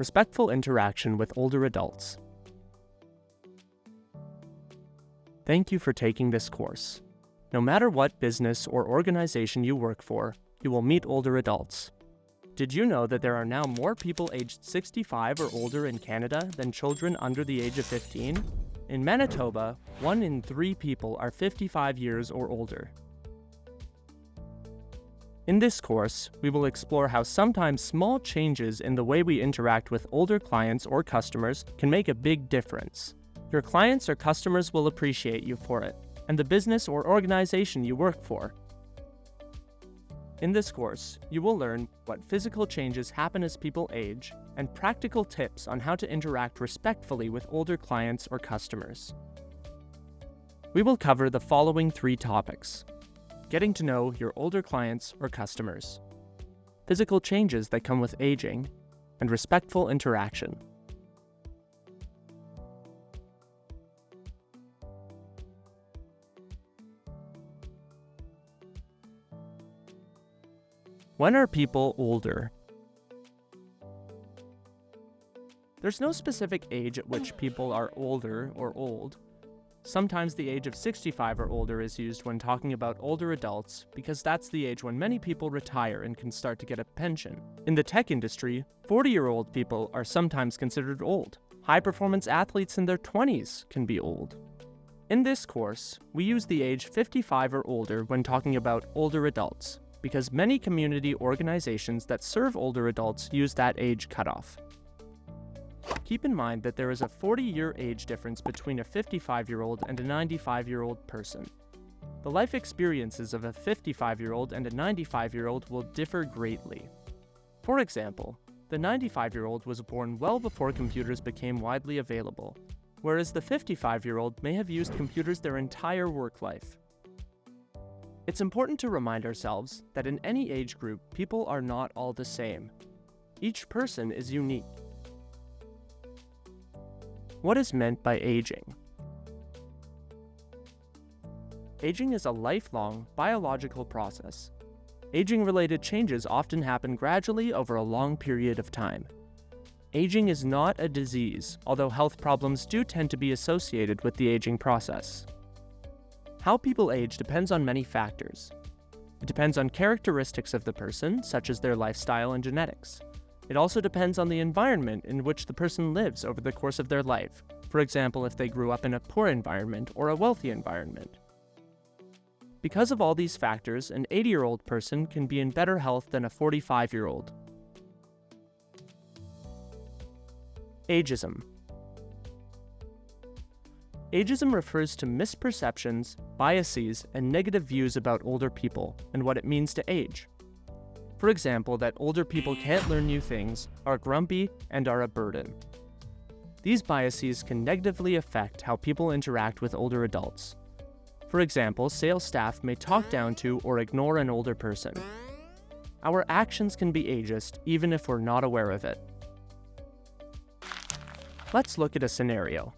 Respectful interaction with older adults. Thank you for taking this course. No matter what business or organization you work for, you will meet older adults. Did you know that there are now more people aged 65 or older in Canada than children under the age of 15? In Manitoba, 1 in 3 people are 55 years or older. In this course, we will explore how sometimes small changes in the way we interact with older clients or customers can make a big difference. Your clients or customers will appreciate you for it, and the business or organization you work for. In this course, you will learn what physical changes happen as people age and practical tips on how to interact respectfully with older clients or customers. We will cover the following 3 topics: getting to know your older clients or customers, physical changes that come with aging, and respectful interaction. When are people older? There's no specific age at which people are older or old. Sometimes the age of 65 or older is used when talking about older adults because that's the age when many people retire and can start to get a pension. In the tech industry, 40-year-old people are sometimes considered old. High-performance athletes in their 20s can be old. In this course, we use the age 55 or older when talking about older adults, because many community organizations that serve older adults use that age cutoff. Keep in mind that there is a 40-year age difference between a 55-year-old and a 95-year-old person. The life experiences of a 55-year-old and a 95-year-old will differ greatly. For example, the 95-year-old was born well before computers became widely available, whereas the 55-year-old may have used computers their entire work life. It's important to remind ourselves that in any age group, people are not all the same. Each person is unique. What is meant by aging? Aging is a lifelong biological process. Aging-related changes often happen gradually over a long period of time. Aging is not a disease, although health problems do tend to be associated with the aging process. How people age depends on many factors. It depends on characteristics of the person, such as their lifestyle and genetics. It also depends on the environment in which the person lives over the course of their life, for example, if they grew up in a poor environment or a wealthy environment. Because of all these factors, an 80-year-old person can be in better health than a 45-year-old. Ageism. Ageism refers to misperceptions, biases, and negative views about older people and what it means to age. For example, that older people can't learn new things, are grumpy, and are a burden. These biases can negatively affect how people interact with older adults. For example, sales staff may talk down to or ignore an older person. Our actions can be ageist even if we're not aware of it. Let's look at a scenario.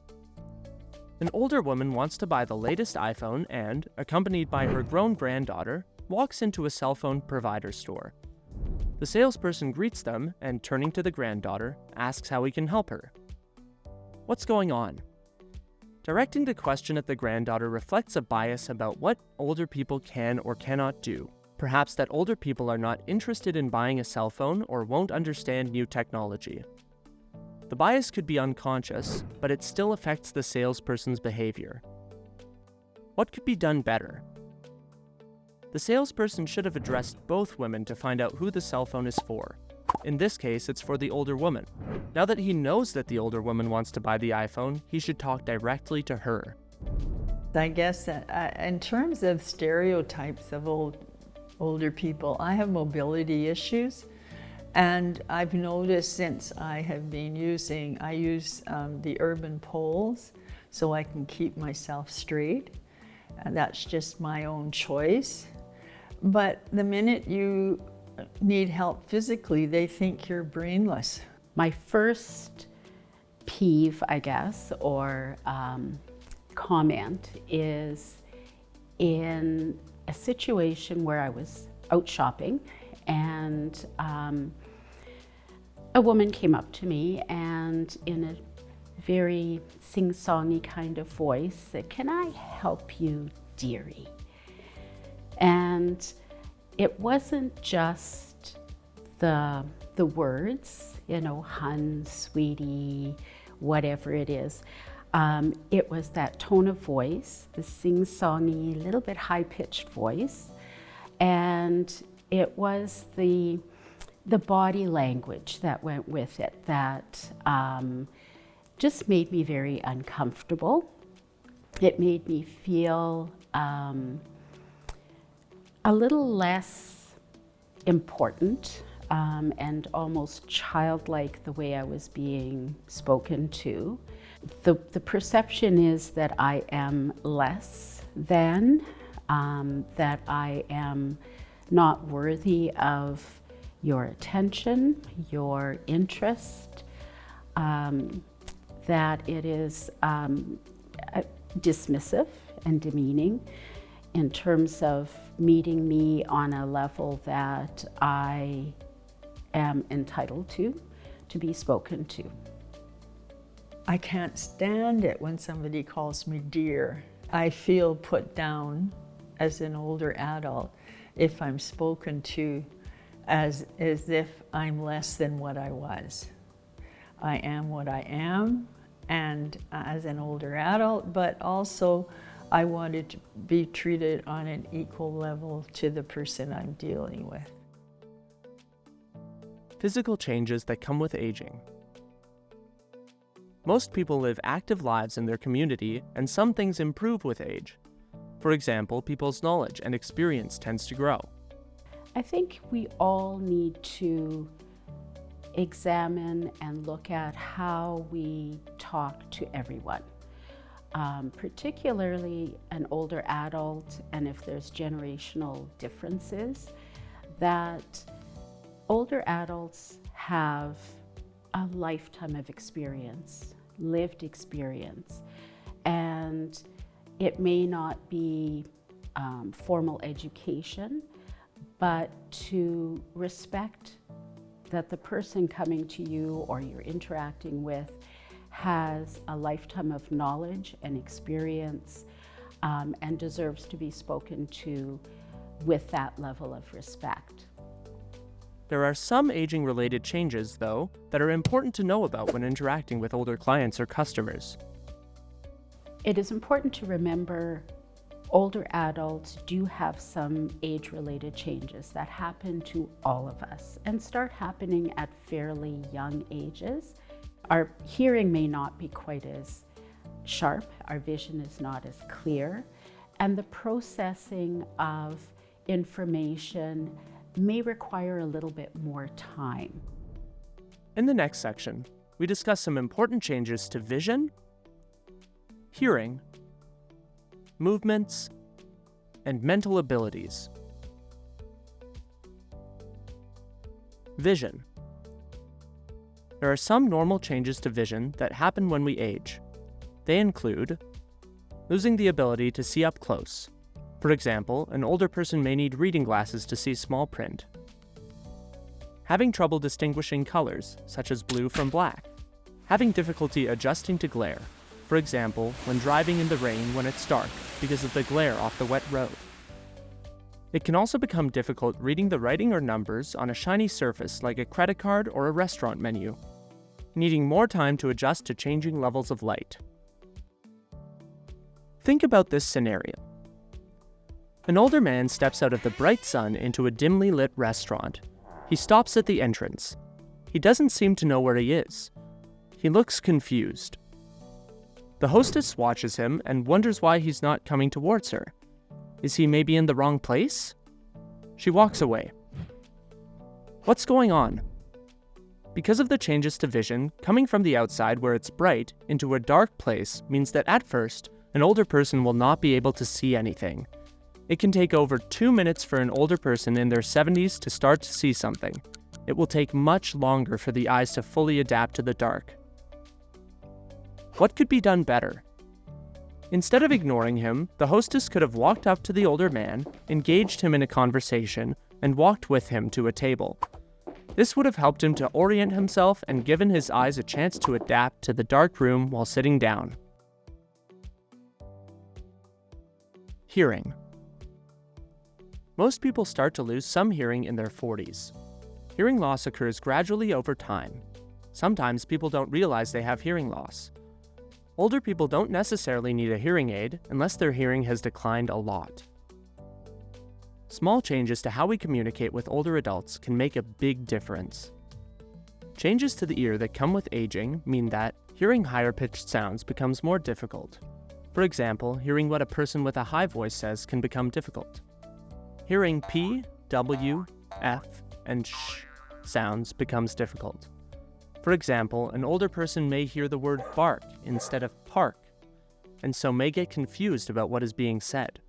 An older woman wants to buy the latest iPhone and, accompanied by her grown granddaughter, walks into a cell phone provider store. The salesperson greets them and, turning to the granddaughter, asks how he can help her. What's going on? Directing the question at the granddaughter reflects a bias about what older people can or cannot do. Perhaps that older people are not interested in buying a cell phone or won't understand new technology. The bias could be unconscious, but it still affects the salesperson's behavior. What could be done better? The salesperson should have addressed both women to find out who the cell phone is for. In this case, it's for the older woman. Now that he knows that the older woman wants to buy the iPhone, he should talk directly to her. I guess that in terms of stereotypes of older people, I have mobility issues. And I've noticed since I have been I use the urban poles so I can keep myself straight. And that's just my own choice. But the minute you need help physically, they think you're brainless. My first peeve, I guess, or comment is in a situation where I was out shopping and a woman came up to me and in a very sing-songy kind of voice said, "Can I help you, dearie?" And it wasn't just the words, you know, hun, sweetie, whatever it is. It was that tone of voice, the sing-songy, little bit high-pitched voice, and it was the body language that went with it that just made me very uncomfortable. It made me feel a little less important and almost childlike the way I was being spoken to. The perception is that I am less than, that I am not worthy of your attention, your interest, that it is dismissive and demeaning in terms of meeting me on a level that I am entitled to be spoken to. I can't stand it when somebody calls me dear. I feel put down as an older adult if I'm spoken to as if I'm less than what I was. I am what I am, and as an older adult, but also I wanted to be treated on an equal level to the person I'm dealing with. Physical changes that come with aging. Most people live active lives in their community, and some things improve with age. For example, people's knowledge and experience tends to grow. I think we all need to examine and look at how we talk to everyone, particularly an older adult, and if there's generational differences, that older adults have a lifetime of experience, lived experience, and it may not be formal education, but to respect that the person coming to you or you're interacting with has a lifetime of knowledge and experience and deserves to be spoken to with that level of respect. There are some aging-related changes, though, that are important to know about when interacting with older clients or customers. It is important to remember older adults do have some age-related changes that happen to all of us and start happening at fairly young ages. Our hearing may not be quite as sharp, our vision is not as clear, and the processing of information may require a little bit more time. In the next section, we discuss some important changes to vision, hearing, movements, and mental abilities. Vision. There are some normal changes to vision that happen when we age. They include losing the ability to see up close. For example, an older person may need reading glasses to see small print. Having trouble distinguishing colors, such as blue from black. Having difficulty adjusting to glare. For example, when driving in the rain when it's dark because of the glare off the wet road. It can also become difficult reading the writing or numbers on a shiny surface like a credit card or a restaurant menu, needing more time to adjust to changing levels of light. Think about this scenario. An older man steps out of the bright sun into a dimly lit restaurant. He stops at the entrance. He doesn't seem to know where he is. He looks confused. The hostess watches him and wonders why he's not coming towards her. Is he maybe in the wrong place? She walks away. What's going on? Because of the changes to vision, coming from the outside where it's bright into a dark place means that at first, an older person will not be able to see anything. It can take over 2 minutes for an older person in their 70s to start to see something. It will take much longer for the eyes to fully adapt to the dark. What could be done better? Instead of ignoring him, the hostess could have walked up to the older man, engaged him in a conversation, and walked with him to a table. This would have helped him to orient himself and given his eyes a chance to adapt to the dark room while sitting down. Hearing. Most people start to lose some hearing in their 40s. Hearing loss occurs gradually over time. Sometimes people don't realize they have hearing loss. Older people don't necessarily need a hearing aid unless their hearing has declined a lot. Small changes to how we communicate with older adults can make a big difference. Changes to the ear that come with aging mean that hearing higher-pitched sounds becomes more difficult. For example, hearing what a person with a high voice says can become difficult. Hearing P, W, F, and sh sounds becomes difficult. For example, an older person may hear the word bark instead of park, and so may get confused about what is being said.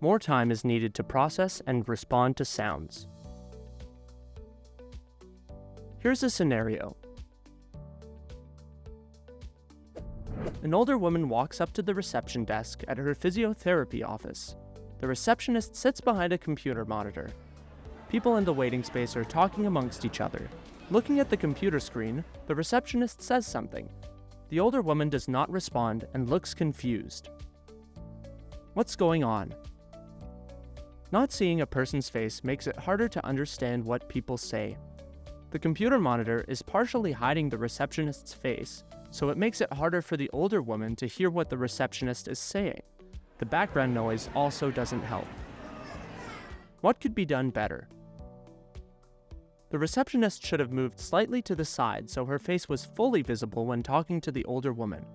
More time is needed to process and respond to sounds. Here's a scenario. An older woman walks up to the reception desk at her physiotherapy office. The receptionist sits behind a computer monitor. People in the waiting space are talking amongst each other. Looking at the computer screen, the receptionist says something. The older woman does not respond and looks confused. What's going on? Not seeing a person's face makes it harder to understand what people say. The computer monitor is partially hiding the receptionist's face, so it makes it harder for the older woman to hear what the receptionist is saying. The background noise also doesn't help. What could be done better? The receptionist should have moved slightly to the side so her face was fully visible when talking to the older woman.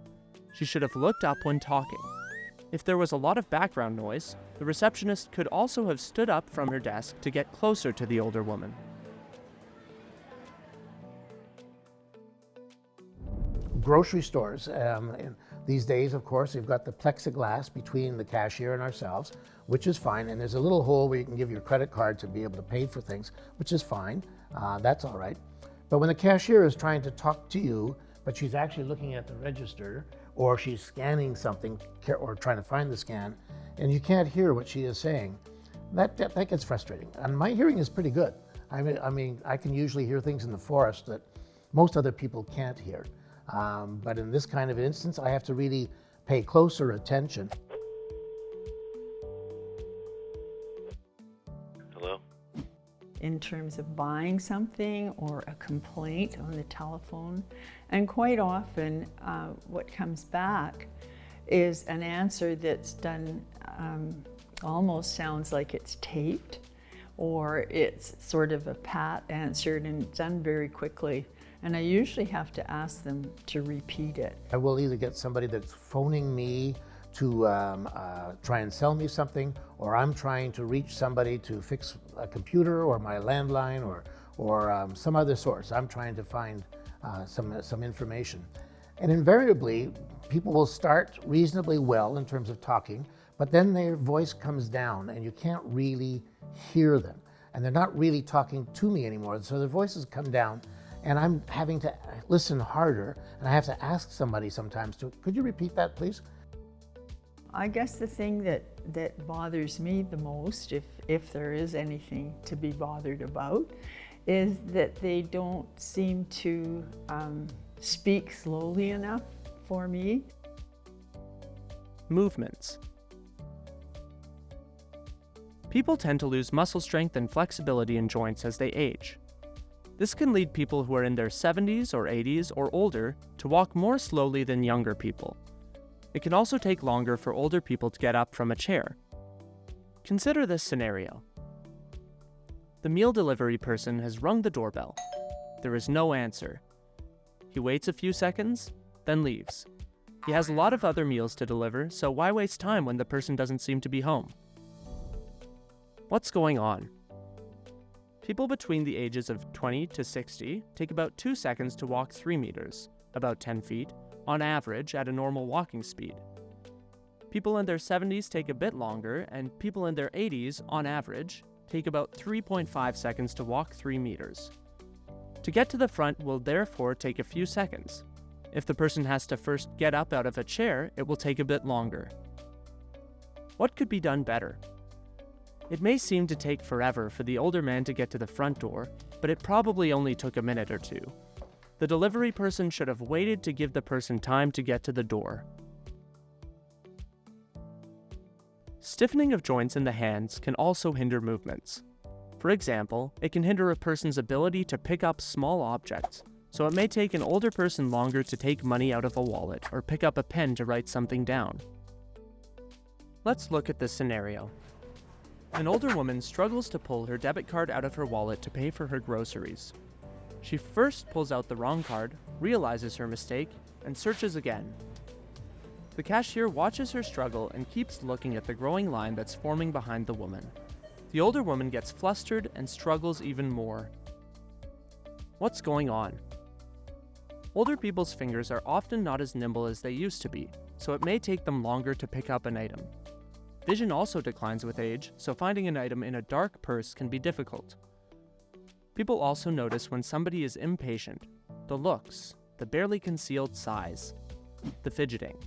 She should have looked up when talking. If there was a lot of background noise, the receptionist could also have stood up from her desk to get closer to the older woman. Grocery stores. These days, of course, you've got the plexiglass between the cashier and ourselves, which is fine. And there's a little hole where you can give your credit card to be able to pay for things, which is fine. That's all right. But when the cashier is trying to talk to you, but she's actually looking at the register, or she's scanning something, or trying to find the scan, and you can't hear what she is saying, that gets frustrating. And my hearing is pretty good. I mean, I can usually hear things in the forest that most other people can't hear. But in this kind of instance, I have to really pay closer attention. Hello? In terms of buying something or a complaint on the telephone. And quite often, what comes back is an answer that's done, almost sounds like it's taped, or it's sort of a pat answered and done very quickly. And I usually have to ask them to repeat it. I will either get somebody that's phoning me to try and sell me something, or I'm trying to reach somebody to fix a computer or my landline or some other source. I'm trying to find some information. And invariably, people will start reasonably well in terms of talking, but then their voice comes down and you can't really hear them. And they're not really talking to me anymore, so their voices come down. And I'm having to listen harder, and I have to ask somebody sometimes could you repeat that, please? I guess the thing that bothers me the most, if there is anything to be bothered about, is that they don't seem to speak slowly enough for me. Movements. People tend to lose muscle strength and flexibility in joints as they age. This can lead people who are in their 70s or 80s or older to walk more slowly than younger people. It can also take longer for older people to get up from a chair. Consider this scenario. The meal delivery person has rung the doorbell. There is no answer. He waits a few seconds, then leaves. He has a lot of other meals to deliver, so why waste time when the person doesn't seem to be home? What's going on? People between the ages of 20 to 60 take about 2 seconds to walk 3 meters, about 10 feet, on average at a normal walking speed. People in their 70s take a bit longer, and people in their 80s, on average, take about 3.5 seconds to walk 3 meters. To get to the front will therefore take a few seconds. If the person has to first get up out of a chair, it will take a bit longer. What could be done better? It may seem to take forever for the older man to get to the front door, but it probably only took a minute or two. The delivery person should have waited to give the person time to get to the door. Stiffening of joints in the hands can also hinder movements. For example, it can hinder a person's ability to pick up small objects, so it may take an older person longer to take money out of a wallet or pick up a pen to write something down. Let's look at this scenario. An older woman struggles to pull her debit card out of her wallet to pay for her groceries. She first pulls out the wrong card, realizes her mistake, and searches again. The cashier watches her struggle and keeps looking at the growing line that's forming behind the woman. The older woman gets flustered and struggles even more. What's going on? Older people's fingers are often not as nimble as they used to be, so it may take them longer to pick up an item. Vision also declines with age, so finding an item in a dark purse can be difficult. People also notice when somebody is impatient, the looks, the barely concealed sighs, the fidgeting,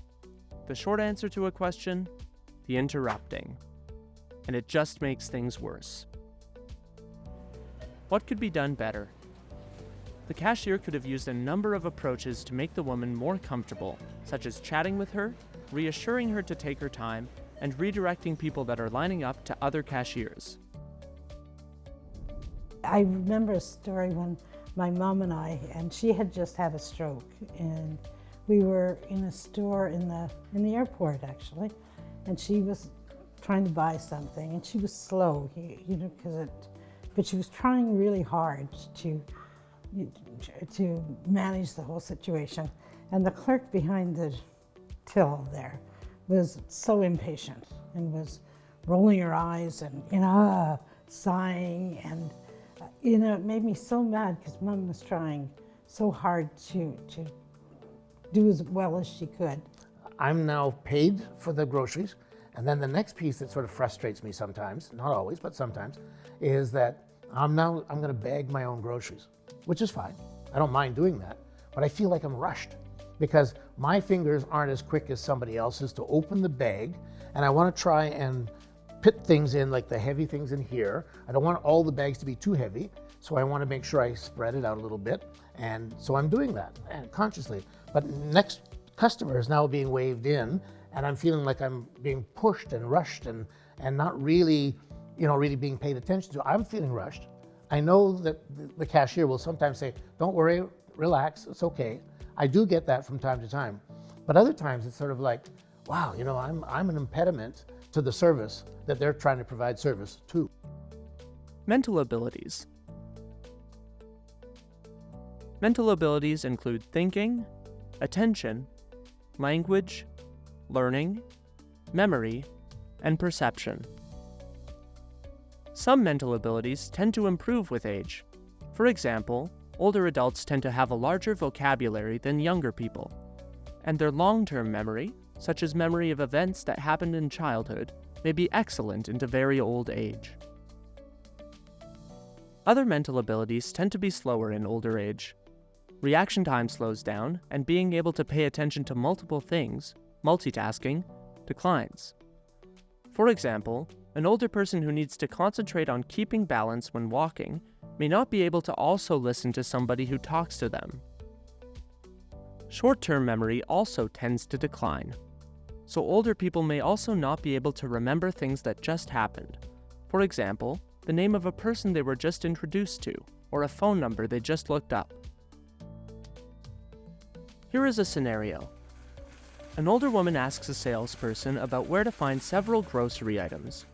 the short answer to a question, the interrupting, and it just makes things worse. What could be done better? The cashier could have used a number of approaches to make the woman more comfortable, such as chatting with her, reassuring her to take her time, and redirecting people that are lining up to other cashiers. I remember a story when my mom and she had just had a stroke, and we were in a store in the airport actually, and she was trying to buy something, and she was slow, but she was trying really hard to manage the whole situation. And the clerk behind the till there was so impatient and was rolling her eyes and sighing, and it made me so mad because Mom was trying so hard to do as well as she could. I'm now paid for the groceries, and then the next piece that sort of frustrates me sometimes, not always, but sometimes, is that I'm going to bag my own groceries, which is fine. I don't mind doing that, but I feel like I'm rushed because my fingers aren't as quick as somebody else's to open the bag, and I want to try and put things in, like the heavy things in here. I don't want all the bags to be too heavy, so I want to make sure I spread it out a little bit, and so I'm doing that and consciously. But next customer is now being waved in, and I'm feeling like I'm being pushed and rushed and not really, really being paid attention to. I'm feeling rushed. I know that the cashier will sometimes say, "Don't worry, relax, it's okay." I do get that from time to time, but other times it's sort of like, wow, I'm an impediment to the service that they're trying to provide service to. Mental abilities. Mental abilities include thinking, attention, language, learning, memory, and perception. Some mental abilities tend to improve with age. For example, older adults tend to have a larger vocabulary than younger people, and their long-term memory, such as memory of events that happened in childhood, may be excellent into very old age. Other mental abilities tend to be slower in older age. Reaction time slows down, and being able to pay attention to multiple things, multitasking, declines. For example, an older person who needs to concentrate on keeping balance when walking may not be able to also listen to somebody who talks to them. Short-term memory also tends to decline, so older people may also not be able to remember things that just happened. For example, the name of a person they were just introduced to, or a phone number they just looked up. Here is a scenario. An older woman asks a salesperson about where to find several grocery items.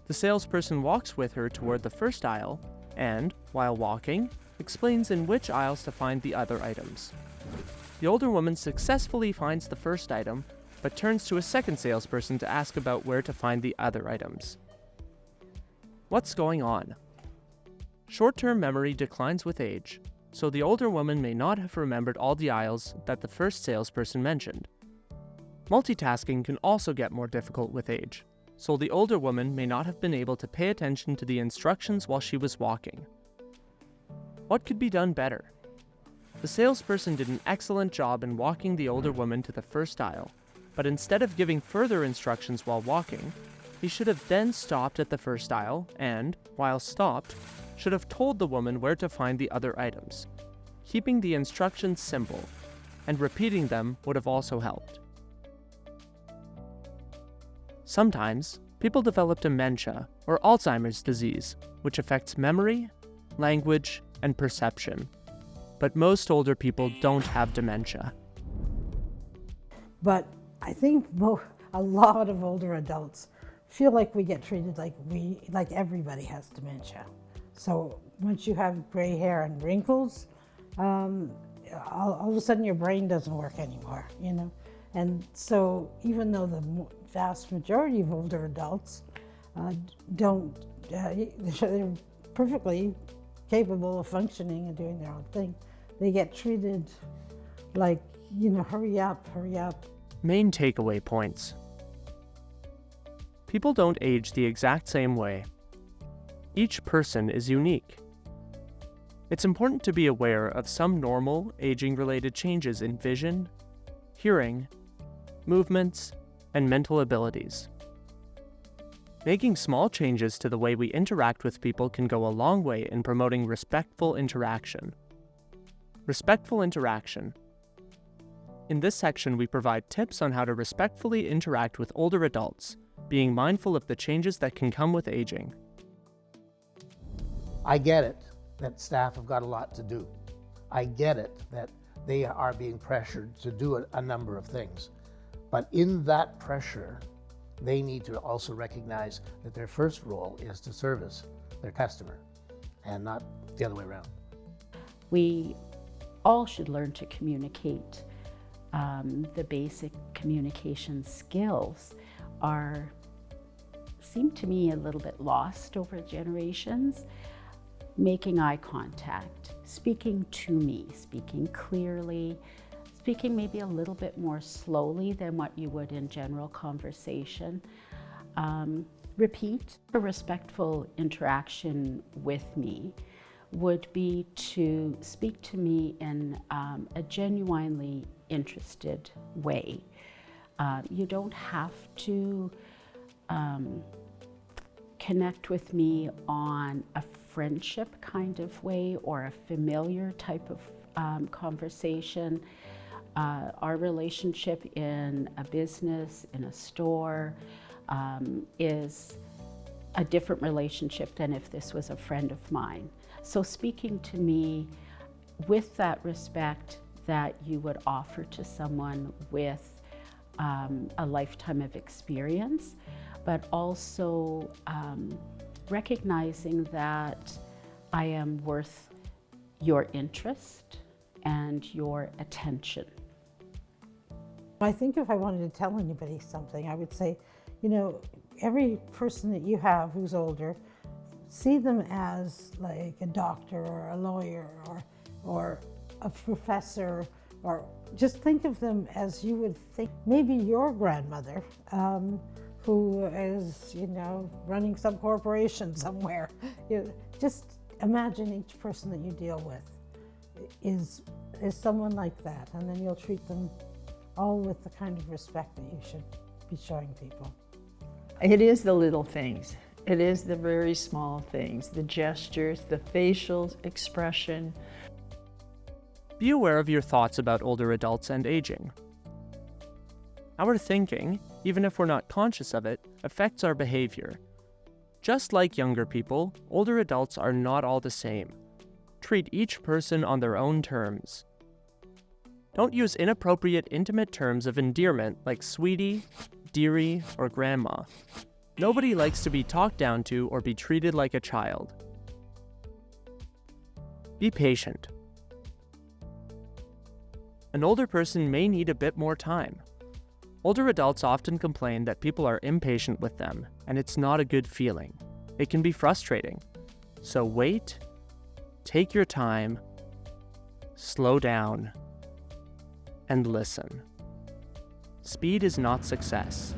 The salesperson walks with her toward the first aisle and, while walking, explains in which aisles to find the other items. The older woman successfully finds the first item, but turns to a second salesperson to ask about where to find the other items. What's going on? Short-term memory declines with age, so the older woman may not have remembered all the aisles that the first salesperson mentioned. Multitasking can also get more difficult with age, so the older woman may not have been able to pay attention to the instructions while she was walking. What could be done better? The salesperson did an excellent job in walking the older woman to the first aisle, but instead of giving further instructions while walking, He should have then stopped at the first aisle and, while stopped, should have told the woman where to find the other items. Keeping the instructions simple and repeating them would have also helped. Sometimes, people develop dementia or Alzheimer's disease, which affects memory, language, and perception. But most older people don't have dementia. But I think a lot of older adults feel like we get treated like everybody has dementia. So once you have gray hair and wrinkles, all of a sudden your brain doesn't work anymore, you know? And so even though the vast majority of older adults they're perfectly capable of functioning and doing their own thing, they get treated like, you know, hurry up, hurry up. Main takeaway points. People don't age the exact same way. Each person is unique. It's important to be aware of some normal aging-related changes in vision, hearing, movements, and mental abilities. Making small changes to the way we interact with people can go a long way in promoting respectful interaction. Respectful interaction. In this section, we provide tips on how to respectfully interact with older adults, being mindful of the changes that can come with aging. I get it that staff have got a lot to do. I get it that they are being pressured to do a number of things. But in that pressure, they need to also recognize that their first role is to service their customer and not the other way around. We all should learn to communicate. The basic communication skills seem to me a little bit lost over generations. Making eye contact, speaking to me, speaking clearly, speaking maybe a little bit more slowly than what you would in general conversation. Repeat. A respectful interaction with me would be to speak to me in a genuinely interested way. You don't have to connect with me on a friendship kind of way or a familiar type of conversation. Our relationship in a business, in a store, is a different relationship than if this was a friend of mine. So speaking to me with that respect that you would offer to someone with a lifetime of experience, but also recognizing that I am worth your interest and your attention. I think if I wanted to tell anybody something, I would say, you know, every person that you have who's older, see them as like a doctor or a lawyer or a professor, or just think of them as you would think maybe your grandmother, who is, you know, running some corporation somewhere. Just imagine each person that you deal with is someone like that, and then you'll treat them all with the kind of respect that you should be showing people. It is the little things. It is the very small things, the gestures, the facial expression. Be aware of your thoughts about older adults and aging. Our thinking, even if we're not conscious of it, affects our behavior. Just like younger people, older adults are not all the same. Treat each person on their own terms. Don't use inappropriate, intimate terms of endearment like sweetie, dearie, or grandma. Nobody likes to be talked down to or be treated like a child. Be patient. An older person may need a bit more time. Older adults often complain that people are impatient with them, and it's not a good feeling. It can be frustrating. So wait, take your time, slow down, and listen. Speed is not success.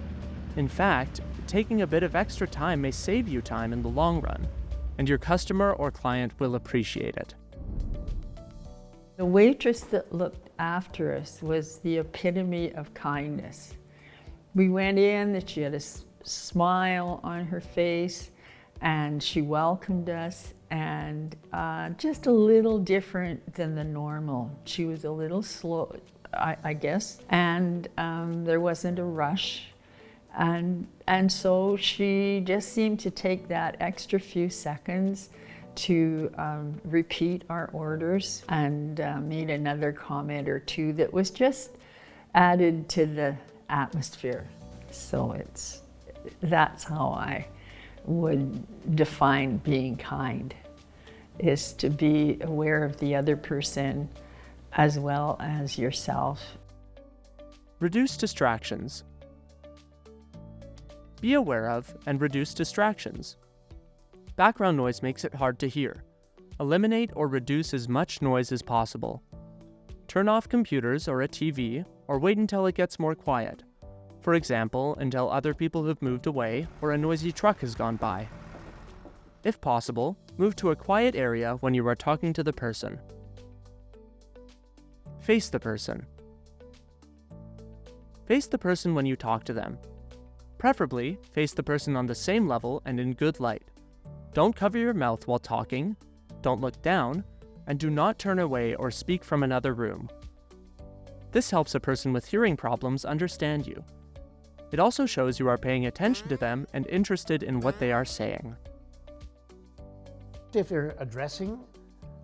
In fact, taking a bit of extra time may save you time in the long run, and your customer or client will appreciate it. The waitress that looked after us was the epitome of kindness. We went in and she had a smile on her face, and she welcomed us, and just a little different than the normal. She was a little slow, I guess, and there wasn't a rush. And so she just seemed to take that extra few seconds to repeat our orders and made another comment or two that was just added to the atmosphere. So that's how I would define being kind, is to be aware of the other person as well as yourself. Reduce distractions. Be aware of and reduce distractions. Background noise makes it hard to hear. Eliminate or reduce as much noise as possible. Turn off computers or a TV, or wait until it gets more quiet. For example, until other people have moved away or a noisy truck has gone by. If possible, move to a quiet area when you are talking to the person. Face the person. Face the person when you talk to them. Preferably, face the person on the same level and in good light. Don't cover your mouth while talking, don't look down, and do not turn away or speak from another room. This helps a person with hearing problems understand you. It also shows you are paying attention to them and interested in what they are saying. If they're addressing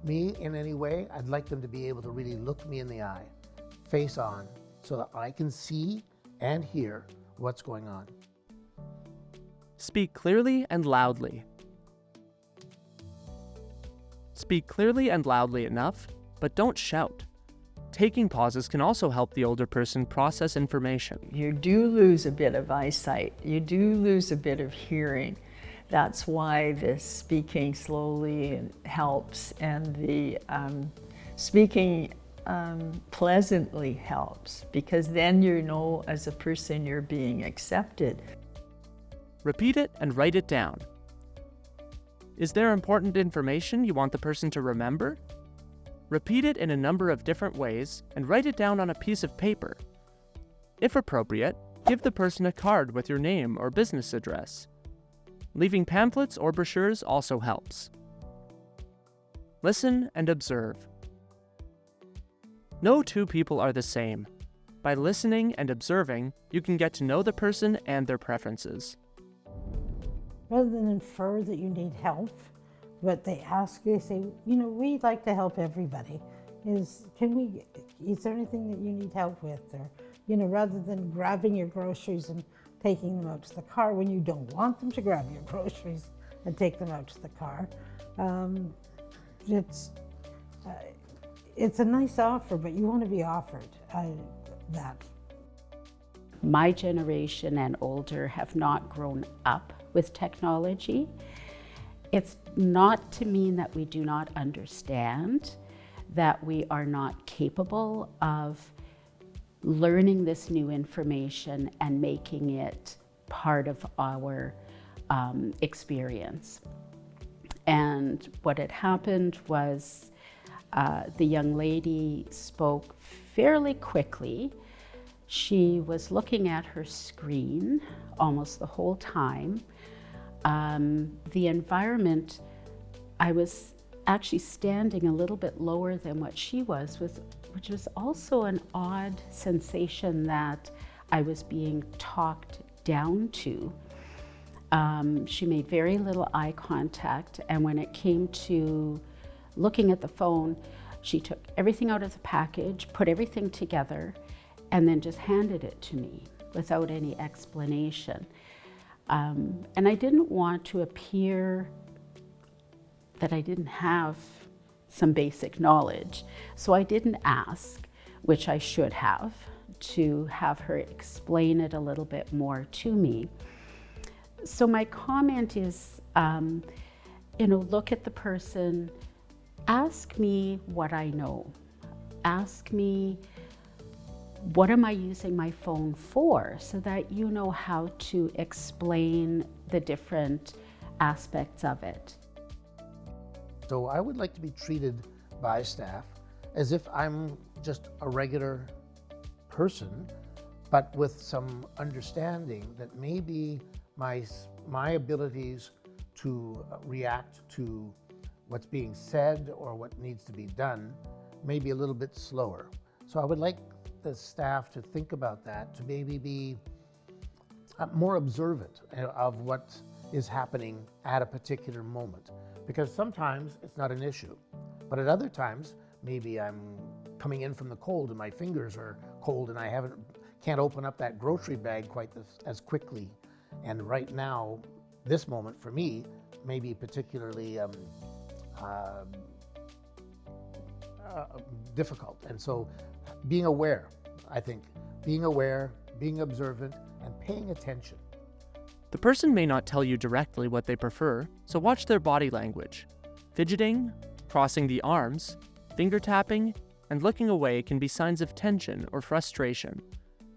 me in any way, I'd like them to be able to really look me in the eye, face on, so that I can see and hear what's going on. Speak clearly and loudly. Speak clearly and loudly enough, but don't shout. Taking pauses can also help the older person process information. You do lose a bit of eyesight. You do lose a bit of hearing. That's why the speaking slowly helps, and the speaking pleasantly helps, because then you know as a person you're being accepted. Repeat it and write it down. Is there important information you want the person to remember? Repeat it in a number of different ways and write it down on a piece of paper. If appropriate, give the person a card with your name or business address. Leaving pamphlets or brochures also helps. Listen and observe. No two people are the same. By listening and observing, you can get to know the person and their preferences. Rather than infer that you need help, what they ask you, they say, we'd like to help everybody. Is there anything that you need help with? Or, rather than grabbing your groceries and taking them out to the car when you don't want them to grab your groceries and take them out to the car. It's a nice offer, but you want to be offered that. My generation and older have not grown up with technology. It's not to mean that we do not understand, that we are not capable of learning this new information and making it part of our experience. And what had happened was the young lady spoke fairly quickly. She was looking at her screen almost the whole time. The environment, I was actually standing a little bit lower than what she was, which was also an odd sensation that I was being talked down to. She made very little eye contact, and when it came to looking at the phone, she took everything out of the package, put everything together, and then just handed it to me without any explanation. And I didn't want to appear that I didn't have some basic knowledge. So I didn't ask, which I should have, to have her explain it a little bit more to me. So my comment is, look at the person, ask me what I know. Ask me, what am I using my phone for, so that you know how to explain the different aspects of it. So I would like to be treated by staff as if I'm just a regular person, but with some understanding that maybe my abilities to react to what's being said or what needs to be done may be a little bit slower. So I would like the staff to think about that, to maybe be more observant of what is happening at a particular moment. Because sometimes it's not an issue, but at other times, maybe I'm coming in from the cold and my fingers are cold and I can't open up that grocery bag quite as quickly. And right now, this moment for me may be particularly difficult. And so being aware, I think, being aware, being observant, and paying attention. The person may not tell you directly what they prefer, so watch their body language. Fidgeting, crossing the arms, finger tapping, and looking away can be signs of tension or frustration.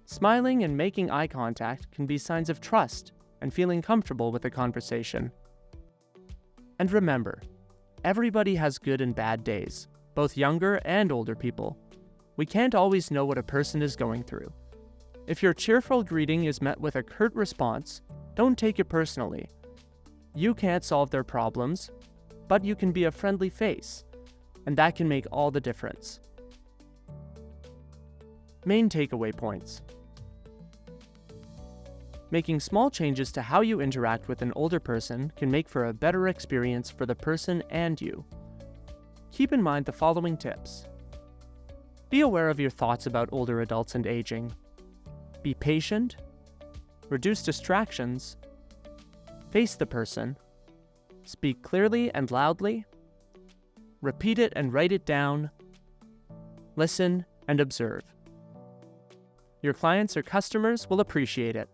Smiling and making eye contact can be signs of trust and feeling comfortable with the conversation. And remember, everybody has good and bad days, both younger and older people. We can't always know what a person is going through. If your cheerful greeting is met with a curt response, don't take it personally. You can't solve their problems, but you can be a friendly face, and that can make all the difference. Main takeaway points. Making small changes to how you interact with an older person can make for a better experience for the person and you. Keep in mind the following tips. Be aware of your thoughts about older adults and aging. Be patient. Reduce distractions. Face the person. Speak clearly and loudly. Repeat it and write it down. Listen and observe. Your clients or customers will appreciate it.